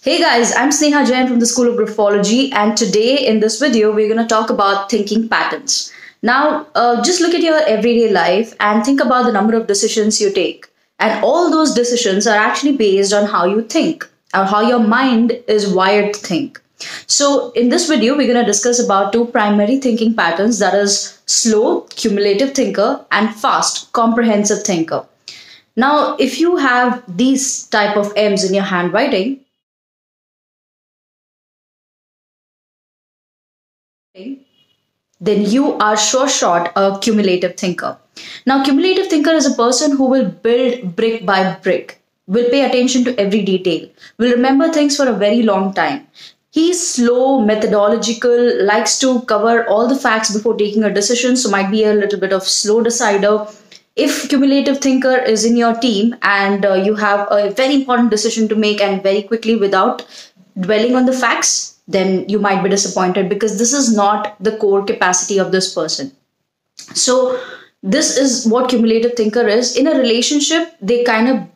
Hey guys, I'm Sneha Jain from the School of Graphology, and today in this video, we're going to talk about thinking patterns. Now, just look at your everyday life and think about the number of decisions you take. And all those decisions are actually based on how you think or how your mind is wired to think. So, in this video, we're going to discuss about two primary thinking patterns, that is slow, cumulative thinker, and fast, comprehensive thinker. Now, if you have these type of M's in your handwriting, then you are sure shot a cumulative thinker. Now, cumulative thinker is a person who will build brick by brick, will pay attention to every detail, will remember things for a very long time. He's slow, methodological, likes to cover all the facts before taking a decision, so might be a little bit of slow decider. If cumulative thinker is in your team and you have a very important decision to make and very quickly without dwelling on the facts, then you might be disappointed because this is not the core capacity of this person. So this is what cumulative thinker is. In a relationship, they kind of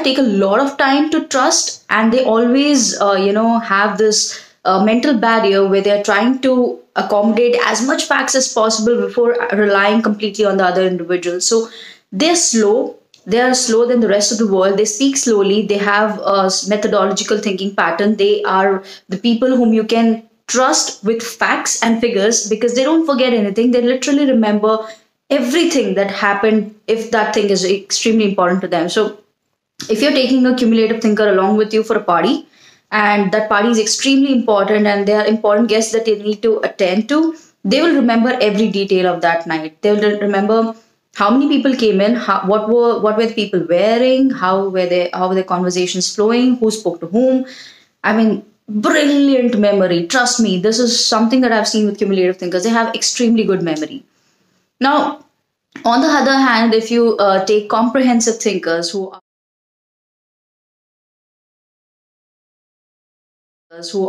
take a lot of time to trust, and they always have this mental barrier where they're trying to accommodate as much facts as possible before relying completely on the other individual. So they're slow, they are slower than the rest of the world. They speak slowly. They have a methodological thinking pattern. They are the people whom you can trust with facts and figures because they don't forget anything. They literally remember everything that happened if that thing is extremely important to them. So if you're taking a cumulative thinker along with you for a party and that party is extremely important and there are important guests that they need to attend to, they will remember every detail of that night. They'll remember how many people came in, what were the people wearing, how were their conversations flowing, who spoke to whom. I mean, brilliant memory. Trust me, this is something that I've seen with cumulative thinkers. They have extremely good memory. Now, on the other hand, if you take comprehensive thinkers who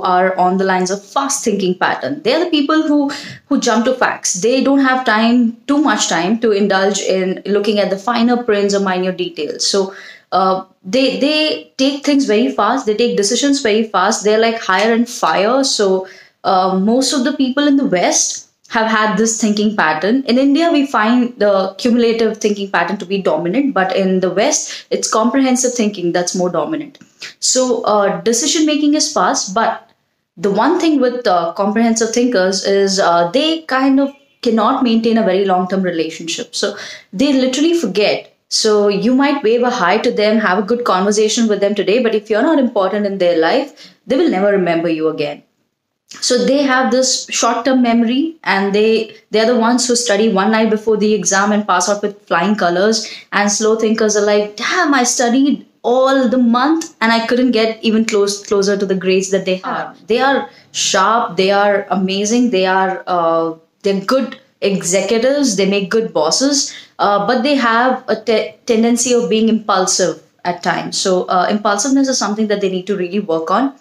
are on the lines of fast thinking pattern, they're the people who jump to facts. They don't have too much time to indulge in looking at the finer prints or minor details. So they take things very fast, they take decisions very fast. They're like hire and fire. So most of the people in the West have had this thinking pattern. In India, we find the cumulative thinking pattern to be dominant, but in the West, it's comprehensive thinking that's more dominant. So decision making is fast, but the one thing with comprehensive thinkers is they kind of cannot maintain a very long term relationship. So they literally forget. So you might wave a hi to them, have a good conversation with them today, but if you're not important in their life, they will never remember you again. So they have this short-term memory, and they're the ones who study one night before the exam and pass out with flying colors. And slow thinkers are like, damn, I studied all the month and I couldn't get even closer to the grades that they have. They are sharp, they are amazing, they're good executives, they make good bosses, but they have a tendency of being impulsive at times. So impulsiveness is something that they need to really work on.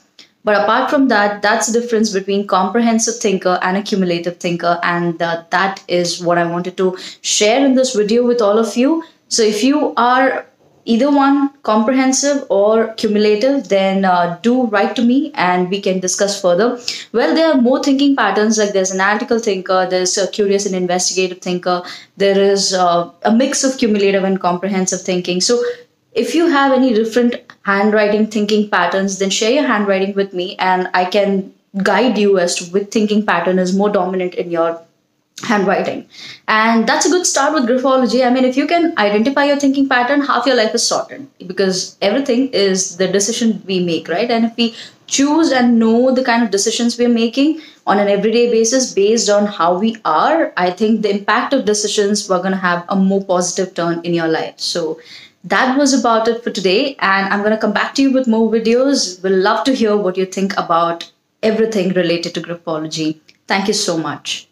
But apart from that, that's the difference between comprehensive thinker and a cumulative thinker. And that is what I wanted to share in this video with all of you. So if you are either one, comprehensive or cumulative, then do write to me and we can discuss further. Well, there are more thinking patterns, like there's an analytical thinker, there's a curious and investigative thinker, there is a mix of cumulative and comprehensive thinking. So if you have any different handwriting thinking patterns, then share your handwriting with me and I can guide you as to which thinking pattern is more dominant in your handwriting. And that's a good start with graphology. I mean, if you can identify your thinking pattern, half your life is sorted, because everything is the decision we make, right? And if we choose and know the kind of decisions we're making on an everyday basis based on how we are, I think the impact of decisions we're going to have a more positive turn in your life. So that was about it for today, and I'm going to come back to you with more videos. We'll love to hear what you think about everything related to graphology. Thank you so much.